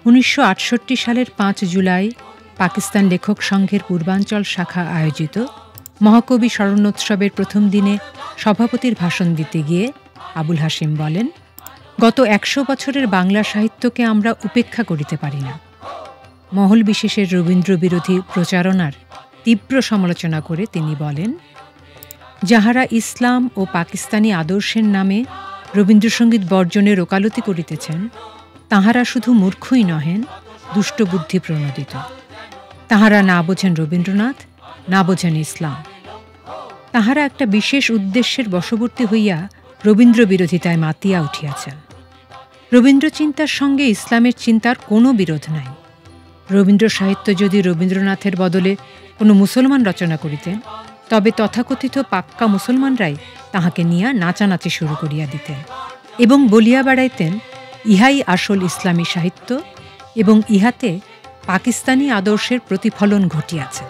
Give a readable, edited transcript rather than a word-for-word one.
1968 সালের 5 জুলাই পাকিস্তান লেখক সংঘের পূর্বাঞ্চল শাখা আয়োজিত মহাকবি স্মরণোৎসবের প্রথম দিনে সভাপতির ভাষণ দিতে গিয়ে আবুল হাশিম বলেন, গত 100 বছরের বাংলা সাহিত্যকে আমরা উপেক্ষা করিতে পারি না। মহল বিশেষের রবীন্দ্রবিরোধী প্রচারণার তীব্র সমালোচনা করে তিনি বলেন, যাহারা ইসলাম ও পাকিস্তানি আদর্শের নামে রবীন্দ্রসঙ্গীত বর্জনের ওকালতি করিতেছেন, তাহারা শুধু মূর্খই নহেন, দুষ্টবুদ্ধি প্রণোদিত। তাহারা না বোঝেন রবীন্দ্রনাথ, না বোঝেন ইসলাম। তাহারা একটা বিশেষ উদ্দেশ্যের বশবর্তী হইয়া রবীন্দ্র বিরোধিতায় মাতিয়া উঠিয়াছেন। রবীন্দ্রচিন্তার সঙ্গে ইসলামের চিন্তার কোনো বিরোধ নাই। রবীন্দ্র সাহিত্য যদি রবীন্দ্রনাথের বদলে কোনো মুসলমান রচনা করিতেন, তবে তথাকথিত পাক্কা মুসলমানরাই তাহাকে নিয়া নাচানাচি শুরু করিয়া দিতেন এবং বলিয়া বেড়াইতেন, ইহাই আসল ইসলামী সাহিত্য এবং ইহাতে পাকিস্তানি আদর্শের প্রতিফলন ঘটিয়াছে।